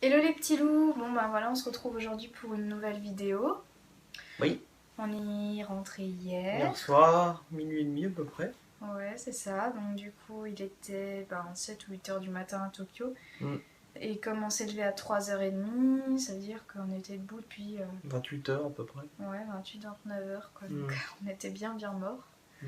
Hello les petits loups, bon ben voilà on se retrouve aujourd'hui pour une nouvelle vidéo. Oui. On est rentré Hier soir, minuit et demi à peu près. Ouais c'est ça, donc du coup il était 7 ou 8 heures du matin à Tokyo. Et comme on s'est levé à 3h30, ça veut dire qu'on était debout depuis... 28 heures à peu près. Ouais 28-29 heures quoi, donc on était bien morts. Mm.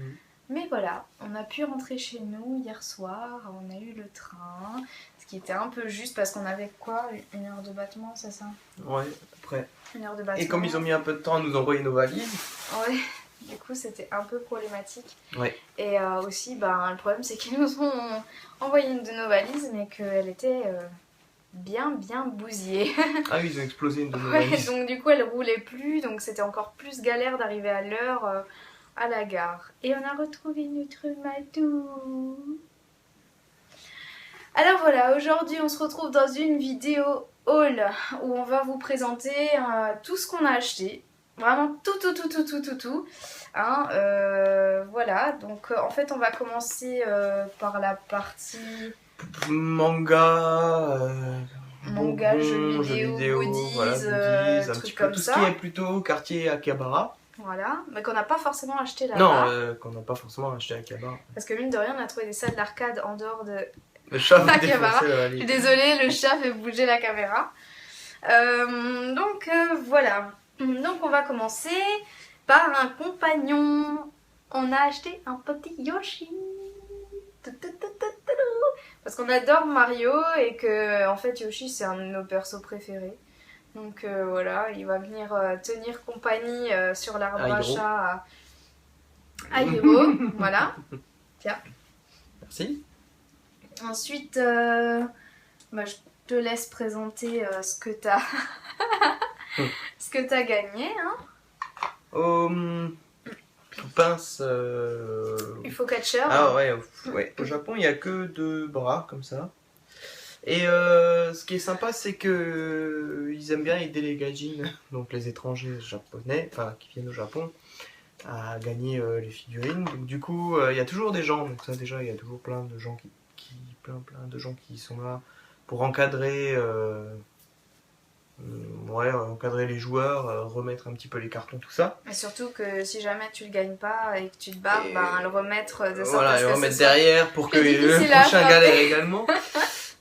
Mais voilà, on a pu rentrer chez nous hier soir, on a eu le train, ce qui était un peu juste parce qu'on avait quoi, 1 heure de battement, c'est ça? Ouais, après. 1 heure de battement. Et comme ils ont mis un peu de temps à nous envoyer nos valises. Ouais, du coup c'était un peu problématique. Ouais. Et aussi, le problème c'est qu'ils nous ont envoyé une de nos valises, mais qu'elle était bien bousillée. Ah oui, ils ont explosé une de nos Ouais, valises. donc du coup elle roulait plus, donc c'était encore plus galère d'arriver à l'heure à la gare. Et on a retrouvé notre Madou. Alors voilà, aujourd'hui on se retrouve dans une vidéo haul où on va vous présenter tout ce qu'on a acheté. Vraiment tout. Hein, voilà, donc en fait on va commencer par la partie manga, jeux vidéo, goodies, voilà, goodies, un trucs petit peu comme tout ça. ce qui est plutôt quartier Akihabara. Voilà, mais qu'on n'a pas forcément acheté là-bas. Non, qu'on n'a pas forcément acheté à Akihabara. Parce que mine de rien on a trouvé des salles d'arcade en dehors de... Le chat va Akihabara. défoncer la valise. Je suis désolée, le chat fait bouger la caméra. Donc voilà. Donc on va commencer par un compagnon. On a acheté un petit Yoshi. Parce qu'on adore Mario et que en fait Yoshi c'est un de nos persos préférés. Donc voilà, il va venir tenir compagnie sur l'arbre à chat à Hiro. Voilà. Tiens. Merci. Ensuite, je te laisse présenter ce que t'as ce que t'as gagné. Hein. Pince. UFO Catcher. Ah ouais, au Japon il n'y a que 2 bras comme ça. Et ce qui est sympa, c'est que ils aiment bien aider les gaijins, donc les étrangers japonais, enfin qui viennent au Japon, à gagner les figurines. Donc du coup, il y a toujours des gens. Donc ça déjà, il y a toujours plein de gens plein de gens qui sont là pour encadrer, encadrer les joueurs, remettre un petit peu les cartons, tout ça. Et surtout que si jamais tu le gagnes pas et que tu te barres, le remettre de sorte voilà, à ce le que remettre derrière pour que le prochain galère également.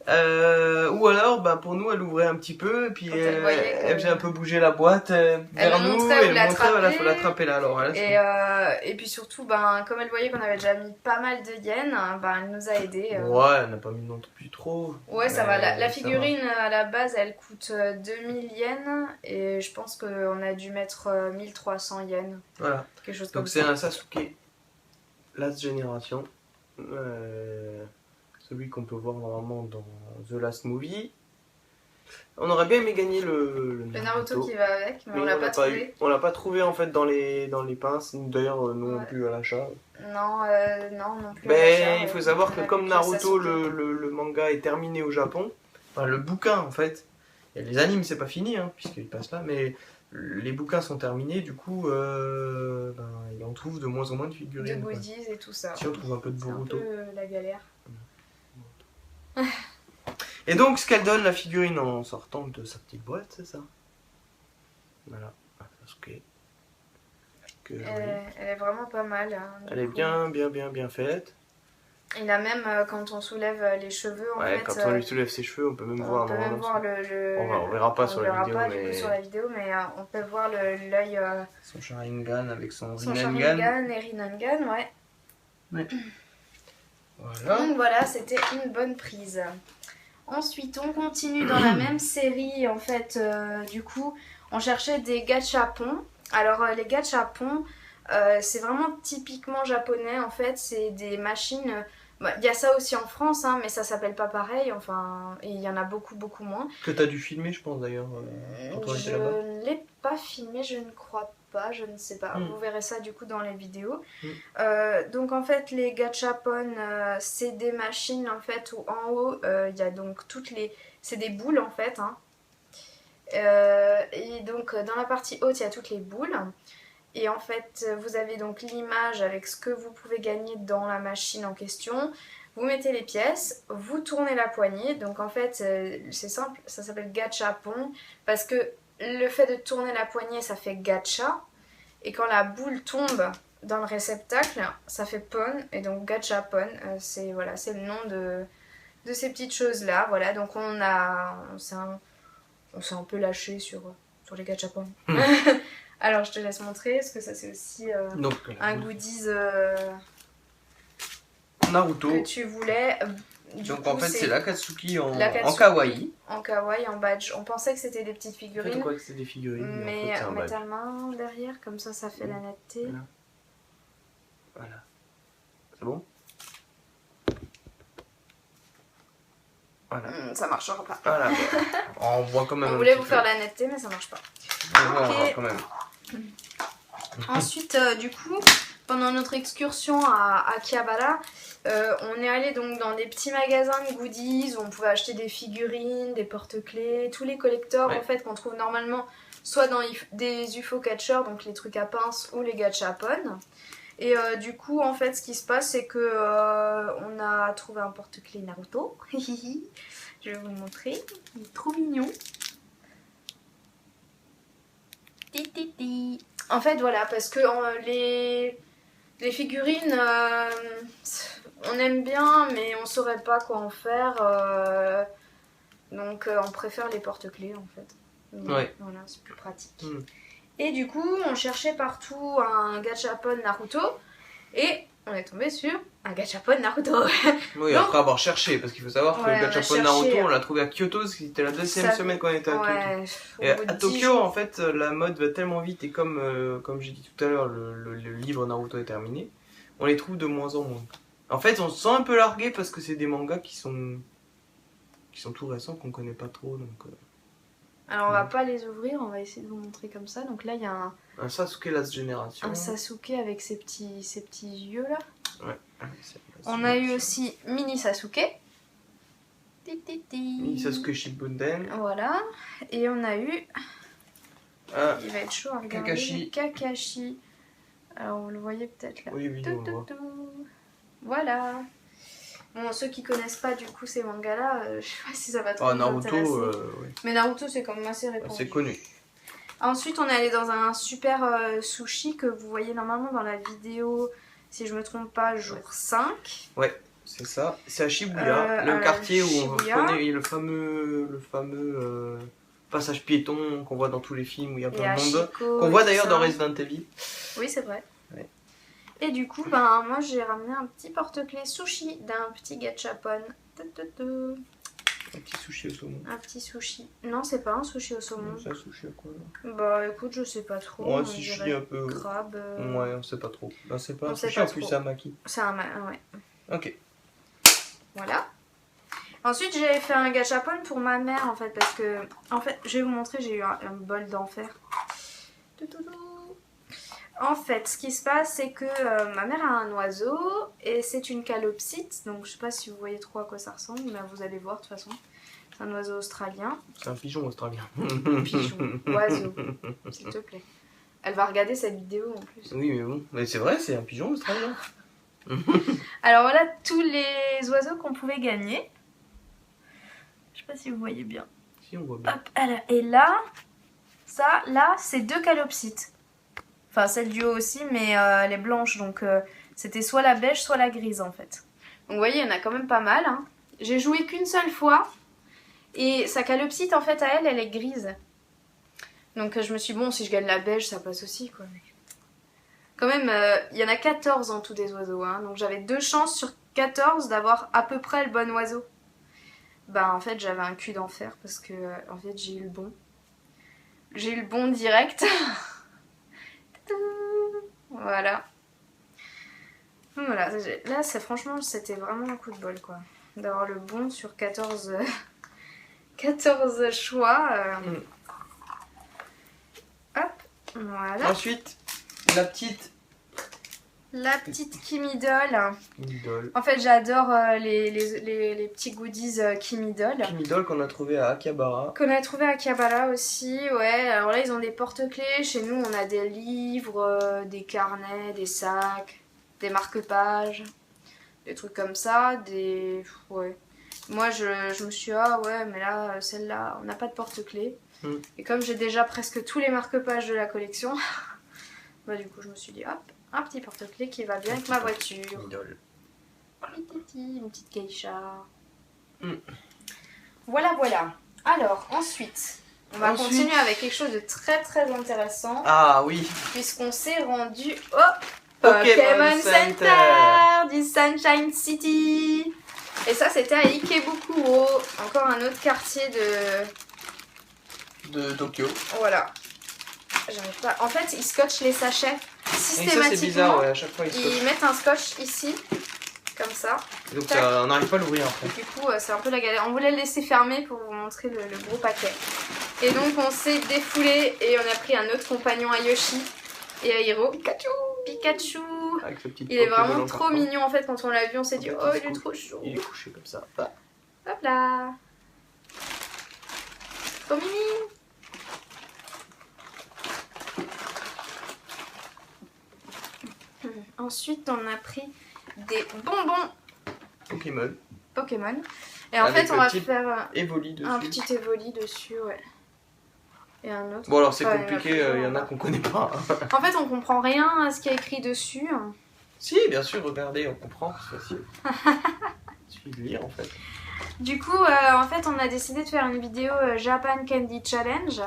Ou alors, pour nous, elle ouvrait un petit peu et puis elle faisait un peu bouger la boîte vers nous et elle montrait, voilà, faut l'attraper là. Alors, voilà, et puis surtout, comme elle voyait qu'on avait déjà mis pas mal de yens, elle nous a aidé. Ouais, elle n'a pas mis non plus trop. Ouais, ça va. La figurine à la base, elle coûte 2000 yens et je pense qu'on a dû mettre 1300 yens. Voilà. Quelque chose comme donc ça. c'est un Sasuke Last Generation. Celui qu'on peut voir normalement dans The Last Movie. On aurait bien aimé gagner le Naruto qui va avec, mais on l'a pas trouvé. On l'a pas trouvé en fait dans les pinces. D'ailleurs, nous non plus à l'achat. Non plus. Mais il faut savoir que comme Naruto, le manga est terminé au Japon, enfin le bouquin en fait, et les animes c'est pas fini puisqu'ils passent là, mais les bouquins sont terminés, du coup on trouve de moins en moins de figurines. De goodies et tout ça. Si on trouve un peu de Boruto. C'est un peu la galère. Et donc ce qu'elle donne la figurine en sortant de sa petite boîte, c'est ça. Voilà. Elle est vraiment pas mal. Elle est bien faite. Il a même quand on soulève les cheveux quand on lui soulève ses cheveux, on peut même voir. On verra pas sur la vidéo, mais on peut voir l'œil. Son Sharingan avec son Rinnegan et Rinnegan, ouais. Voilà. Donc voilà, c'était une bonne prise. Ensuite, on continue dans la même série. En fait, du coup, on cherchait des gachapons. Alors, les gachapons, c'est vraiment typiquement japonais. En fait, c'est des machines. Il y a ça aussi en France, mais ça s'appelle pas pareil. Enfin, et il y en a beaucoup moins. Que t'as dû filmer, je pense d'ailleurs. Je l'ai pas filmé, je ne crois pas, je ne sais pas. Vous verrez ça du coup dans les vidéos. Donc en fait, les gachapon, c'est des machines en fait où en haut, il y a donc c'est des boules en fait. Et donc dans la partie haute, il y a toutes les boules. Et en fait, vous avez donc l'image avec ce que vous pouvez gagner dans la machine en question. Vous mettez les pièces, vous tournez la poignée. Donc en fait, c'est simple, ça s'appelle gachapon parce que le fait de tourner la poignée, ça fait gacha. Et quand la boule tombe dans le réceptacle, ça fait pon. Et donc gachapon, c'est voilà, c'est le nom de ces petites choses-là. Voilà, donc on s'est un peu lâché sur les gachapon. Alors je te laisse montrer, parce que ça c'est aussi Donc, un goodies Naruto. que tu voulais. Donc en fait c'est l'Akatsuki en l'Akatsuki kawaii. En kawaii, en badge. On pensait que c'était des petites En fait, figurines. on croit que c'est des figurines, Mais en fait, c'est un mets badge. ta main derrière, comme ça fait la netteté. Voilà. Voilà. C'est bon? Voilà. Ça marchera pas. Voilà. On voit quand même. On un voulait petit vous peu. faire la netteté, mais ça marche pas. On voit Ok. quand même. Ensuite, du coup, pendant notre excursion à Akihabara, on est allé donc dans des petits magasins de goodies où on pouvait acheter des figurines, des porte-clés, tous les collecteurs en fait qu'on trouve normalement soit dans des UFO catchers, donc les trucs à pince, ou les gachapon. Et du coup, en fait, ce qui se passe, c'est que on a trouvé un porte-clés Naruto. Je vais vous le montrer. Il est trop mignon. En fait, voilà, parce que les figurines, on aime bien, mais on saurait pas quoi en faire. Donc, on préfère les porte-clés, en fait. Donc, Ouais. Voilà, c'est plus pratique. Mm. Et du coup, on cherchait partout un gachapon Naruto. Et on est tombé sur un gachapon Naruto. Oui, Donc, après avoir cherché, parce qu'il faut savoir que ouais, le on a gachapon cherché, Naruto, on l'a trouvé à Kyoto, c'était la deuxième Ça- semaine qu'on était à Kyoto. ouais, Et au bout de à 10 Tokyo, jours. en fait, la mode va tellement vite, et comme j'ai dit tout à l'heure, le livre Naruto est terminé, on les trouve de moins en moins. En fait, on se sent un peu largué parce que c'est des mangas qui sont tout récents, qu'on connaît pas trop. Donc, Alors, on va pas les ouvrir, on va essayer de vous montrer comme ça. Donc là, il y a un Sasuke Last Generation. un Sasuke avec ses petits yeux là. Ouais. On a eu aussi Mini Sasuke. Mini Sasuke Shippuden. Voilà. Et on a eu. Ah, Il va être chaud à regarder. Kakashi. Kakashi. Alors vous le voyez peut-être là. oui, on le voit. Voilà. Bon, ceux qui connaissent pas du coup ces mangas là, je sais pas si ça va trop Ah, vous Naruto, intéresser. ouais. Mais Naruto c'est quand même assez répandu. C'est connu. Ensuite, on est allé dans un super sushi que vous voyez normalement dans la vidéo, si je me trompe pas, jour 5. Ouais, c'est ça. C'est à Shibuya, le à quartier où on Shibuya. connaît le fameux passage piéton qu'on voit dans tous les films où il y a Et plein à de monde. Chico, Qu'on voit et d'ailleurs tout dans ça. Resident Evil. Oui, c'est vrai. Ouais. Et du coup, ben, moi j'ai ramené un petit porte-clés sushi d'un petit gachapon. Un petit sushi au saumon. Un petit sushi. Non, c'est pas un sushi au saumon. C'est un sushi à quoi là? Bah écoute, je sais pas trop. Ouais, un on sushi dirait un peu. crabe. Ouais, on sait pas trop. Ben, c'est pas On un sait sushi pas en plus, trop. c'est un maki. C'est un. Ouais. Ok. Voilà. Ensuite, j'ai fait un gachapon pour ma mère en fait, parce que. En fait, je vais vous montrer, j'ai eu un bol d'enfer. En fait, ce qui se passe, c'est que ma mère a un oiseau et c'est une calopsite. Donc, je sais pas si vous voyez trop à quoi ça ressemble, mais vous allez voir de toute façon. C'est un oiseau australien. C'est un pigeon australien. Pigeon, oiseau, s'il te plaît. Elle va regarder cette vidéo en plus. Oui, mais bon. Mais c'est vrai, c'est un pigeon australien. Alors voilà tous les oiseaux qu'on pouvait gagner. Je sais pas si vous voyez bien. Si, on voit bien. Hop, et là, là, c'est 2 calopsites. Enfin, celle du haut aussi, mais elle est blanche. Donc, c'était soit la beige, soit la grise, en fait. Donc, vous voyez, il y en a quand même pas mal. Hein. J'ai joué qu'une seule fois. Et sa calopsite, en fait, à elle, elle est grise. Donc, je me suis dit, bon, si je gagne la beige, ça passe aussi, quoi. Mais... Quand même, il y en a 14 en tout des oiseaux. Hein. Donc, j'avais 2 chances sur 14 d'avoir à peu près le bon oiseau. Bah, en fait, j'avais un cul d'enfer parce que, en fait, j'ai eu le bon. J'ai eu le bon direct. Voilà. Voilà. Là, franchement, c'était vraiment un coup de bol, quoi. D'avoir le bon sur 14, 14 choix. Hop, voilà. Ensuite, la petite Kimi Doll. Idol. En fait, j'adore les petits goodies Kimi Doll. Kimi Doll qu'on a trouvé à Akihabara. Qu'on a trouvé à Akihabara aussi, ouais. Alors là, ils ont des porte-clés. Chez nous, on a des livres, des carnets, des sacs, des marque-pages. des trucs comme ça, des... Ouais. Moi je me suis dit, ah ouais, mais là, celle-là, on n'a pas de porte-clés. Et comme j'ai déjà presque tous les marque-pages de la collection, bah du coup je me suis dit, hop, un petit porte-clés qui va bien avec ma voiture. Idole. Une petite geisha. Voilà, voilà. Alors, ensuite, on va continuer avec quelque chose de très très intéressant. Ah oui. Puisqu'on s'est rendu au Pokémon Center du Sunshine City. Et ça, c'était à Ikebukuro, encore un autre quartier de Tokyo. Voilà. J'arrive pas. En fait, ils scotchent les sachets systématiquement. Et ça, c'est bizarre, ouais, à chaque fois ils mettent un scotch ici, comme ça. Donc ça, on n'arrive pas à l'ouvrir après. Du coup, c'est un peu la galère. On voulait le laisser fermer pour vous montrer le gros paquet. Et donc, on s'est défoulé et on a pris un autre compagnon à Yoshi et à Hiro. Pikachu. Avec ce petit Il est Pokémon vraiment trop mignon en fait. Quand on l'a vu, on s'est dit, oh, il est trop chou. Il est couché comme ça. Hop là. Trop mimi. Ensuite, on a pris des bonbons Pokémon. Et en fait, on va faire Evoli dessus. Un petit Evoli dessus, ouais. Et un autre. Bon, alors c'est compliqué, il y en a qu'on connaît pas. En fait, on comprend rien à ce qu'il y a écrit dessus. Si, bien sûr, regardez, on comprend, c'est facile. Il suffit de lire en fait. Du coup, en fait, on a décidé de faire une vidéo Japan Candy Challenge.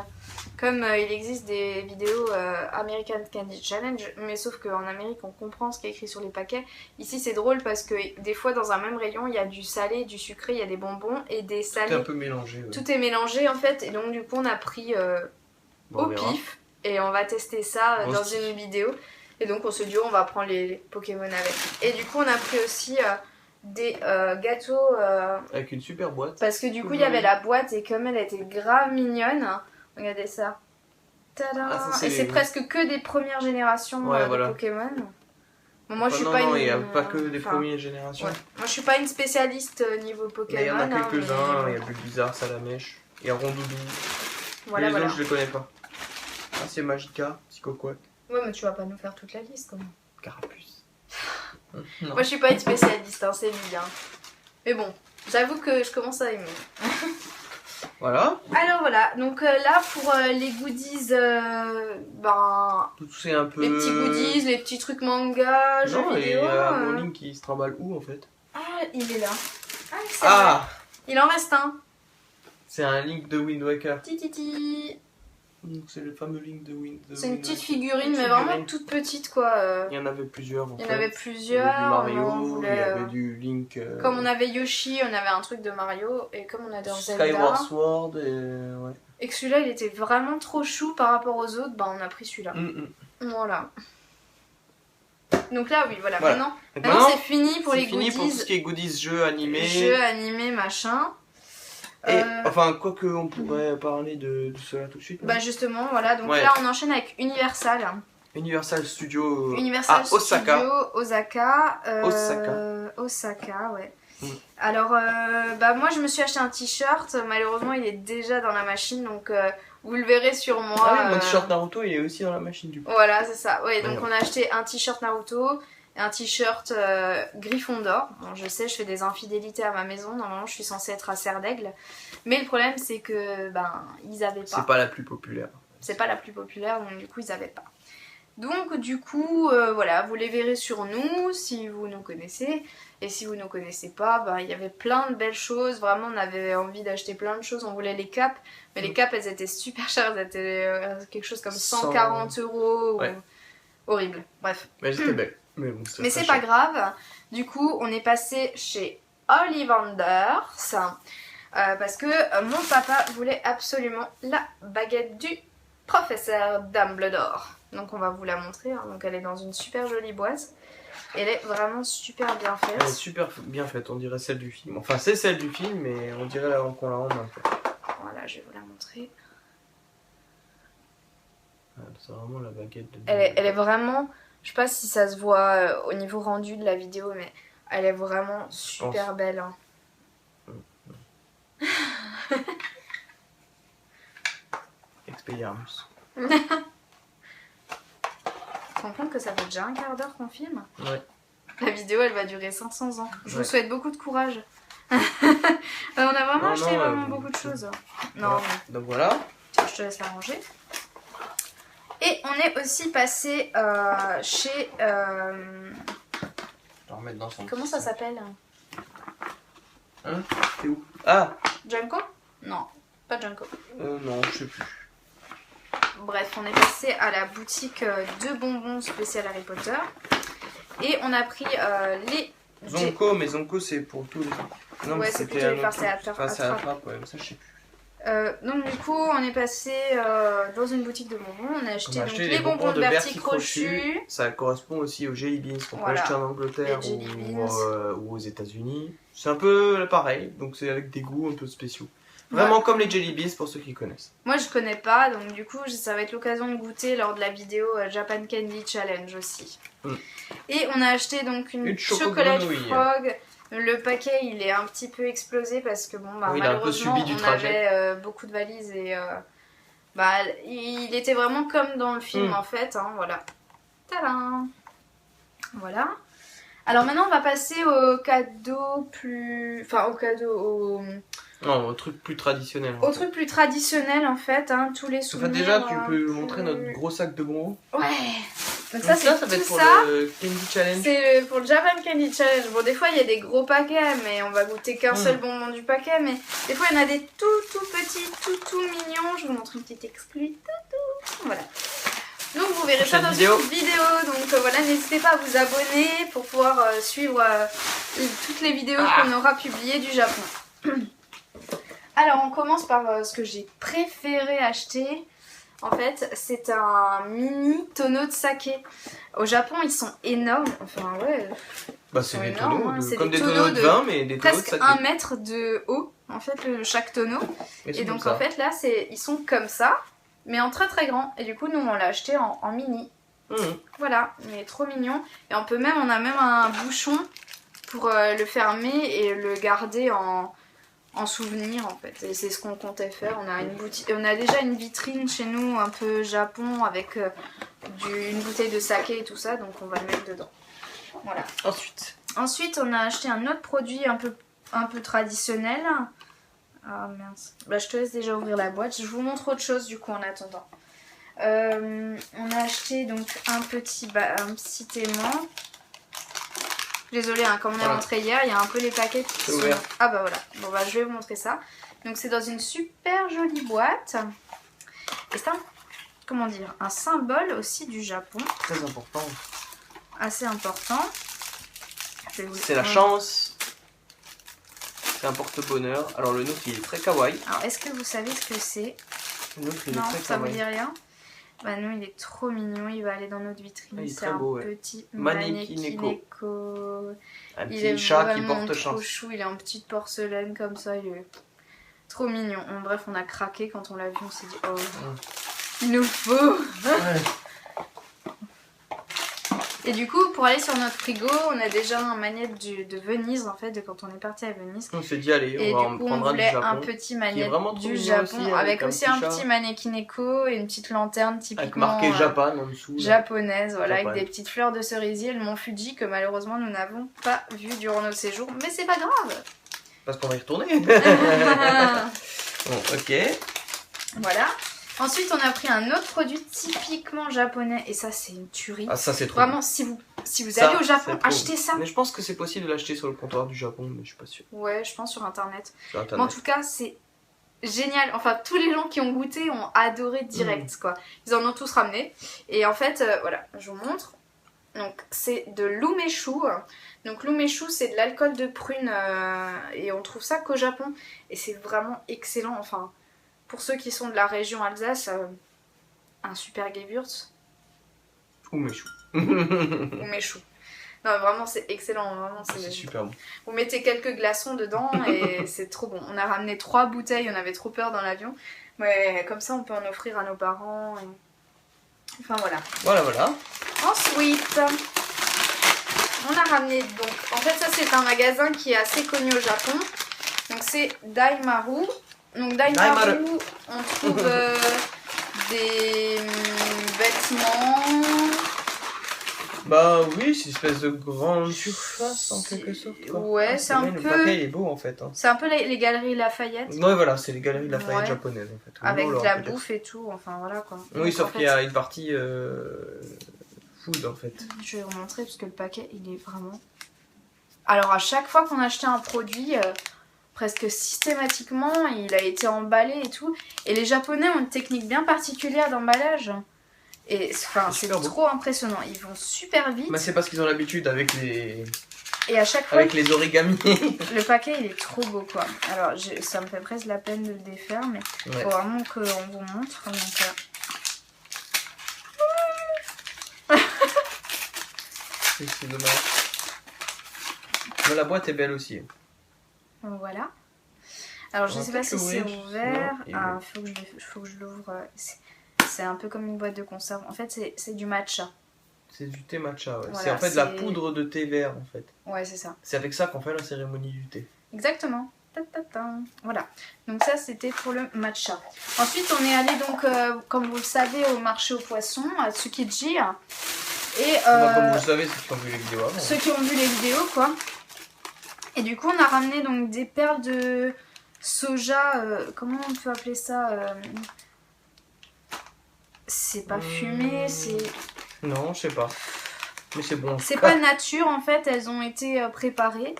Comme il existe des vidéos American Candy Challenge, mais sauf qu'en Amérique on comprend ce qui est écrit sur les paquets. Ici c'est drôle parce que des fois dans un même rayon il y a du salé, du sucré, il y a des bonbons et des salés. Tout est un peu mélangé. Ouais. Tout est mélangé en fait et donc du coup on a pris au pif et on va tester ça dans une vidéo. Et donc on se dit on va prendre les Pokémon avec. Et du coup on a pris aussi des gâteaux. Avec une super boîte. Parce que du coup il y avait la boîte et comme elle était grave mignonne. Regardez ça. Tadam. Et c'est presque que des premières générations de Pokémon. Bon, moi je suis pas une... Non, il n'y a pas que des premières générations. Ouais. Moi je suis pas une spécialiste niveau Pokémon. Mais il y en a quelques-uns, il y a Bulbizarre, Salamèche, il y a Rondoudou. Voilà, les autres je les connais pas. Ah c'est Magica, Psychoquack. Ouais mais tu vas pas nous faire toute la liste quand même. Carapuce. Moi je suis pas une spécialiste, hein, c'est lui. Mais bon, j'avoue que je commence à aimer. Voilà. Alors voilà, donc là pour les goodies, c'est un peu... les petits goodies, les petits trucs manga, jeux vidéo. Et il y a mon Link qui se trimballe où en fait? Ah, il est là. Ah, c'est vrai. Il en reste un. C'est un Link de Wind Waker. Tititi. Donc c'est le fameux Link de Wind Waker. C'est une petite figurine, mais vraiment toute petite quoi. Il y en avait plusieurs en fait. Il y en avait plusieurs. Il y avait du Mario, il y avait du Link. Comme on avait Yoshi, on avait un truc de Mario. Et comme on a dans Zelda. Skyward Sword et... Ouais. Et que celui-là il était vraiment trop chou par rapport aux autres, on a pris celui-là. Voilà. Donc là oui, voilà. Maintenant c'est fini pour les goodies. C'est fini pour tout ce qui est goodies, jeux animés. Jeux animés, machin. Et enfin, quoi qu'on pourrait parler de cela tout de suite. Bah justement, voilà. Donc là on enchaîne avec Universal. Universal Studio Osaka. Osaka, ouais. Alors, moi je me suis acheté un t-shirt. Malheureusement, il est déjà dans la machine, donc vous le verrez sur moi. Ah oui, mon t-shirt Naruto, il est aussi dans la machine du coup. Voilà, c'est ça. Ouais, donc on a acheté un t-shirt Naruto et un t-shirt Gryffondor. Bon, je sais, je fais des infidélités à ma maison. Normalement, je suis censée être à Serre d'Aigle. Mais le problème, c'est que ils avaient pas. C'est pas la plus populaire. C'est pas la plus populaire, donc du coup, ils avaient pas. Donc du coup, voilà, vous les verrez sur nous si vous nous connaissez. Et si vous ne nous connaissez pas, il y avait plein de belles choses. Vraiment, on avait envie d'acheter plein de choses. On voulait les capes, mais les capes, elles étaient super chères. Elles étaient quelque chose comme 140 €. Ouais. Horrible, bref. Mais elles étaient belles. Mais c'est pas grave. Du coup, on est passé chez Ollivanders. Parce que mon papa voulait absolument la baguette du professeur Dumbledore. Donc on va vous la montrer. Donc elle est dans une super jolie boîte. Elle est vraiment super bien faite. Elle est super bien faite, on dirait celle du film. Enfin c'est celle du film, mais on dirait qu'on l'a en main. Voilà, je vais vous la montrer. C'est vraiment la baguette de... Elle est vraiment... Je sais pas si ça se voit au niveau rendu de la vidéo, mais elle est vraiment super belle. Expelliarmus. Tu te rends compte que ça fait déjà un quart d'heure qu'on filme? Ouais. La vidéo, elle va durer 500 ans. Je vous Ouais. souhaite beaucoup de courage. On a vraiment Non, acheté non, vraiment beaucoup de choses. Non, Voilà. Donc voilà. tiens, je te laisse la ranger. Et on est aussi passé chez... Je vais remettre dans son. comment ça s'appelle? Hein? C'est où? Ah! Junko? Non, pas Junko. Non, je sais plus. Bref, on est passé à la boutique de bonbons spécial Harry Potter. Et on a pris les... Zonko, mais Zonko c'est pour tous les. Non, Ouais, mais c'est c'était plutôt les un farces autre et truc. attrape- Farces et attrape. attrape, ouais, mais ça je sais plus. Donc du coup, on est passé dans une boutique de bonbons. On a acheté, On a donc, acheté les bonbons de Bertie Crochu. Crochu. Ça correspond aussi aux Jelly Beans qu'on Voilà. peut acheter en Angleterre Les Jelly Beans. ou aux États-Unis. C'est un peu pareil, donc c'est avec des goûts un peu spéciaux. Vraiment comme les Jelly Beans pour ceux qui connaissent. Moi je connais pas, donc du coup ça va être l'occasion de goûter lors de la vidéo Japan Candy Challenge aussi. Et on a acheté donc une chocolat Grenouille. frog. Le paquet il est un petit peu explosé parce que bon bah Oui, il a un peu malheureusement subi du on trajet. avait beaucoup de valises et bah il était vraiment comme dans le film en fait, hein, voilà. Tadam! Voilà. Alors maintenant on va passer au cadeau plus... Enfin au cadeau... Non, au truc plus traditionnel. Au truc plus traditionnel en fait, hein, tous les Enfin, souvenirs... déjà, tu peux plus- montrer notre gros sac de bonbons. Ouais. Donc Donc ça c'est va tout être pour ça. le Candy Challenge. C'est pour le Japan Candy Challenge. Bon, des fois il y a des gros paquets, mais on va goûter qu'un seul bonbon du paquet. Mais des fois il y en a des tout petits, tout mignons. Je vous montre une petite exclue. Voilà. Donc vous verrez ça dans Prochaine vidéo. une vidéo. Donc voilà, n'hésitez pas à vous abonner pour pouvoir suivre toutes les vidéos qu'on aura publiées du Japon. Alors on commence par ce que j'ai préféré acheter. En fait, c'est un mini tonneau de saké. Au Japon, ils sont énormes. Enfin, ouais, Bah, c'est sont des énormes, tonneaux, hein. C'est comme des des tonneaux tonneaux de de vin, mais des tonneaux de presque saké. 1 mètre de haut, en fait, chaque tonneau. Et donc, en fait, là, ils sont comme ça, mais en très très grand. Et du coup, nous, on l'a acheté en mini. Voilà, il est trop mignon. Et on a même un bouchon pour le fermer et le garder en souvenir en fait, et c'est ce qu'on comptait faire. On a une boutique, on a déjà une vitrine chez nous un peu Japon avec une bouteille de saké et tout ça, donc on va le mettre dedans. Voilà. Ensuite on a acheté un autre produit un peu traditionnel. Ah mince, bah, je te laisse déjà ouvrir la boîte, je vous montre autre chose du coup en attendant. On a acheté donc un petit aimant. Désolée, hein, comme on a montré hier, il y a un peu les paquets qui sont... ouvert. Ah bah voilà, bon bah je vais vous montrer ça. Donc c'est dans une super jolie boîte. Et c'est un symbole aussi du Japon. Très important. Assez important. C'est la chance. C'est un porte-bonheur. Alors le nôtre il est très kawaii. Alors est-ce que vous savez ce que c'est? Le nôtre il est Non, très ça vous kawaii. dit rien? Bah nous il est trop mignon, il va aller dans notre vitrine. Il est C'est très un beau, ouais. petit Manekineko. Un Il petit est chat qui vraiment porte trop chance. chou, il est en petite porcelaine comme ça, il est trop mignon. Bref, on a craqué quand on l'a vu, on s'est dit oh, il nous faut. Ouais. Et du coup, pour aller sur notre frigo, on a déjà un magnète de Venise en fait, de quand on est parti à Venise. On s'est dit allez, Et on du coup, on prendra du voulait Japon. un petit magnète vraiment trop du mignon Japon aussi, avec aussi un petit petit chat. Manekineko et une petite lanterne Avec typiquement marqué Japan en dessous. là. japonaise, voilà, Japan. avec des petites fleurs de cerisier, le mont Fuji que malheureusement nous n'avons pas vu durant notre séjour, mais c'est pas grave. Parce qu'on va y retourner. Bon, ok. Voilà. Ensuite, on a pris un autre produit typiquement japonais et ça, c'est une tuerie. Ah ça c'est trop. Vraiment, si vous Ça, allez au Japon, c'est trop. achetez ça. Mais je pense que c'est possible de l'acheter sur le comptoir du Japon, mais je suis pas sûr. Ouais, je pense sur internet. Sur Mais en internet. tout cas, c'est génial. Enfin, tous les gens qui ont goûté ont adoré direct, quoi. Ils en ont tous ramené. Et en fait, voilà, je vous montre. Donc, c'est de l'umeshu. Donc, l'umeshu, c'est de l'alcool de prune et on trouve ça qu'au Japon. Et c'est vraiment excellent. Enfin, pour ceux qui sont de la région Alsace, un super Gewürz. Ou mes choux. Umeshu. Non, vraiment, c'est excellent. Vraiment, C'est super bon. Vous mettez quelques glaçons dedans et c'est trop bon. On a ramené 3 bouteilles, on avait trop peur dans l'avion. Mais comme ça, on peut en offrir à nos parents. Enfin, voilà. Voilà. Ensuite, on a ramené... Donc, en fait, ça, c'est un magasin qui est assez connu au Japon. Donc, c'est Daimaru. Donc, Daimaru, on trouve des vêtements... Bah oui, c'est une espèce de grande surface en quelque sorte. Quoi. Ouais, c'est un Le peu... paquet il est beau en fait. Hein. C'est un peu les galeries Lafayette. Ouais, voilà, c'est les galeries de Lafayette Ouais. japonaises en fait. Avec Nous, de la on peut dire. bouffe et tout, enfin voilà quoi. Oui, Donc, sauf en fait, qu'il y a une partie food en fait. je vais vous montrer parce que le paquet il est vraiment... Alors à chaque fois qu'on achetait un produit, presque systématiquement, il a été emballé et tout. Et les Japonais ont une technique bien particulière d'emballage. Et enfin, c'est super beau. trop impressionnant. Ils vont super vite. Bah, c'est parce qu'ils ont l'habitude avec les Et à chaque fois, avec les origamis. le paquet il est trop beau quoi. Alors ça me fait presque la peine de le défaire, mais Ouais. faut vraiment qu'on vous montre. Donc, C'est dommage. Mais la boîte est belle aussi. voilà. Alors je On va sais pas peut-être si c'est l'ouvrir, ouvert. sinon, Ah, faut que je l'ouvre. C'est un peu comme une boîte de conserve. En fait, c'est du matcha. C'est du thé matcha, ouais. Voilà, c'est en fait de la c'est- poudre de thé vert en fait. Ouais, c'est ça. C'est avec ça qu'on fait la cérémonie du thé. Exactement. Ta-ta-ta. Voilà. Donc ça, c'était pour le matcha. Ensuite, on est allé donc, comme vous le savez, au marché aux poissons, à Tsukiji. Et Bah, comme vous le savez, ceux qui ont vu les vidéos avant. ceux qui ont vu les vidéos, quoi. Et du coup, on a ramené donc des perles de soja. Comment on peut appeler ça C'est pas fumé, c'est... Non, je sais pas. Mais c'est bon. en C'est tout pas cas. nature en fait, elles ont été préparées.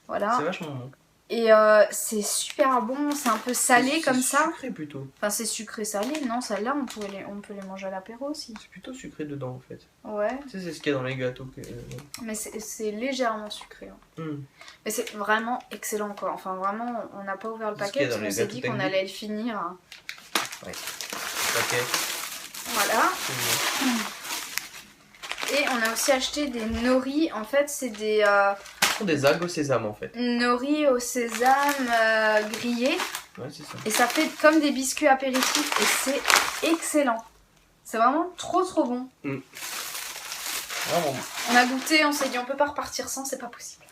Voilà. C'est vachement bon. Et c'est super bon, c'est un peu salé C'est comme ça. sucré plutôt. Enfin, c'est sucré salé, non, celle-là on peut les manger à l'apéro aussi. C'est plutôt sucré dedans en fait. Ouais, Tu sais, c'est ce qu'il y a dans les gâteaux. mais c'est légèrement sucré. Hein. Mais c'est vraiment excellent quoi. Enfin, vraiment, on n'a pas ouvert le C'est ce qu'il y paquet a parce dans qu'on les s'est gâteaux dit qu'on Tengu. allait le finir. Ok. Voilà. Et on a aussi acheté des nori. En fait, c'est des Ce sont des algues au sésame en fait. nori au sésame grillés. Ouais, c'est ça. Et ça fait comme des biscuits apéritifs et c'est excellent. C'est vraiment trop bon. Vraiment. On a goûté, on s'est dit on peut pas repartir sans, c'est pas possible.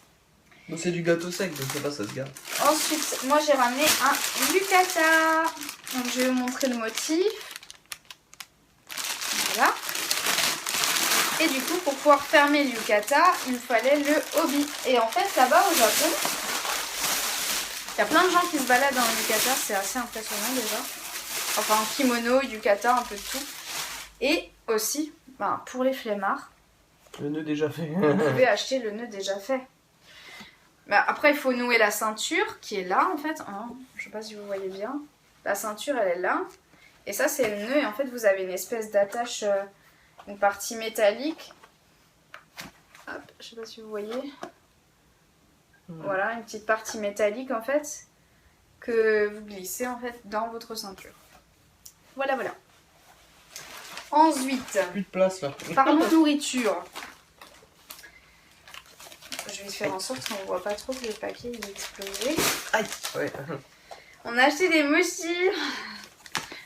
Donc c'est du gâteau sec, donc c'est pas ça se garde. Ensuite, moi j'ai ramené un yukata. Donc je vais vous montrer le motif. Voilà. Et du coup, pour pouvoir fermer le yukata, il fallait le hobby. Et en fait, là-bas au Japon, il y a plein de gens qui se baladent dans le yukata, c'est assez impressionnant déjà. Enfin, en kimono, yukata, un peu de tout. Et aussi, pour les flemmards, Le nœud déjà fait. vous pouvez acheter le nœud déjà fait. Après, il faut nouer la ceinture qui est là en fait. Hein, je sais pas si vous voyez bien. La ceinture, elle est là. Et ça, c'est le nœud. Et en fait, vous avez une espèce d'attache, une partie métallique. Hop, je sais pas si vous voyez. Voilà, une petite partie métallique en fait. Que vous glissez en fait dans votre ceinture. Voilà. Ensuite, Plus de place là. parlons nourriture. Je vais faire en sorte qu'on ne voit pas trop que le paquet il est explosé. Aïe. Ouais. On a acheté des mochis.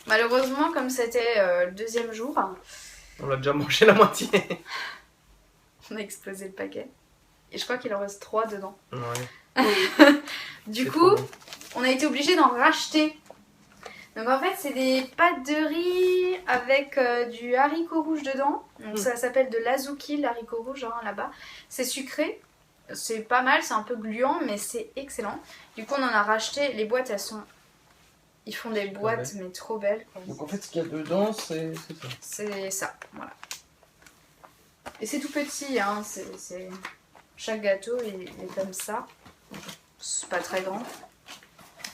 Malheureusement, comme c'était le deuxième jour, On l'a déjà mangé la moitié. on a explosé le paquet. Et je crois qu'il en reste 3 dedans. Ouais. Du C'est coup, trop bon. on a été obligé d'en racheter. Donc en fait, c'est des pâtes de riz avec du haricot rouge dedans. Donc ça s'appelle de l'azuki, l'haricot rouge là-bas. C'est sucré. C'est pas mal, c'est un peu gluant, mais c'est excellent. Du coup, on en a racheté. Les boîtes, elles sont... Ils font des boîtes, mais trop belles. Quoi. Donc en fait, ce qu'il y a dedans, c'est ça. C'est ça, voilà. Et c'est tout petit, hein. Chaque gâteau il est comme ça. C'est pas très grand.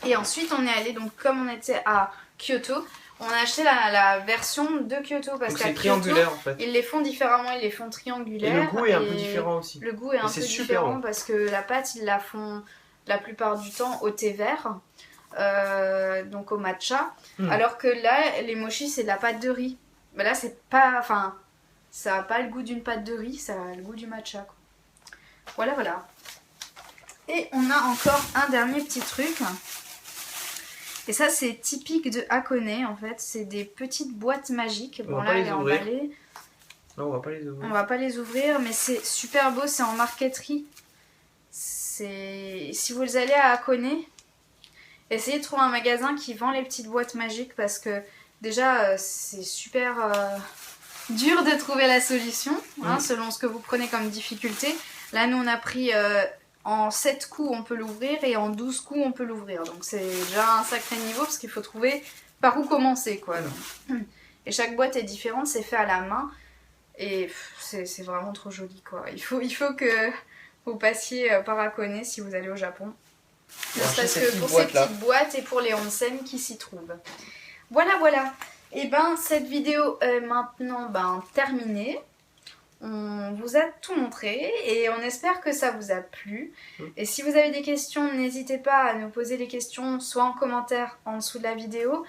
Et ensuite, on est allé, donc comme on était à Kyoto, on a acheté la version de Kyoto. Parce Donc qu'à c'est Kyoto, triangulaire en fait. ils les font différemment, ils les font Et triangulaires. le goût est un peu différent aussi. Le goût est un c'est peu super différent bon. parce que la pâte, ils la font la plupart du temps au thé vert, donc au matcha. Alors que là, les mochis, c'est de la pâte de riz. Mais là, c'est pas... Enfin, ça n'a pas le goût d'une pâte de riz, ça a le goût du matcha. Quoi. Voilà. Et on a encore un dernier petit truc. Et ça, c'est typique de Hakone, en fait. C'est des petites boîtes magiques. On va pas là, les elle est ouvrir. emballée. Non, on va pas les ouvrir. On va pas les ouvrir, mais c'est super beau, c'est en marqueterie. Si vous allez à Hakone, essayez de trouver un magasin qui vend les petites boîtes magiques parce que déjà c'est super dur de trouver la solution, hein, selon ce que vous prenez comme difficulté. Là, nous, on a pris en 7 coups, on peut l'ouvrir, et en 12 coups, on peut l'ouvrir. Donc, c'est déjà un sacré niveau, parce qu'il faut trouver par où commencer, quoi. Donc. Et chaque boîte est différente, c'est fait à la main, et c'est vraiment trop joli, quoi. Il faut que vous passiez par Hakone si vous allez au Japon. Ne serait-ce que pour ces petites boîtes et pour les onsen qui s'y trouvent. Voilà, voilà. Et ben, cette vidéo est maintenant terminée. On vous a tout montré et on espère que ça vous a plu. Et si vous avez des questions, n'hésitez pas à nous poser les questions soit en commentaire en dessous de la vidéo,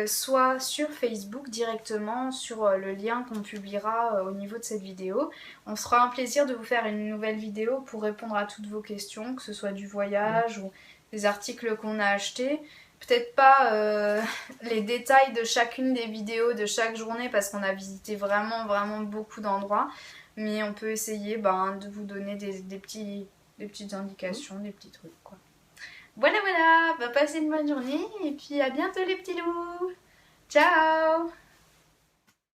soit sur Facebook directement sur le lien qu'on publiera au niveau de cette vidéo. On se fera un plaisir de vous faire une nouvelle vidéo pour répondre à toutes vos questions, que ce soit du voyage ou des articles qu'on a achetés. Peut-être pas les détails de chacune des vidéos de chaque journée parce qu'on a visité vraiment beaucoup d'endroits, mais on peut essayer de vous donner des petites indications, des petits trucs, quoi. Voilà, passez une bonne journée et puis à bientôt les petits loups. Ciao!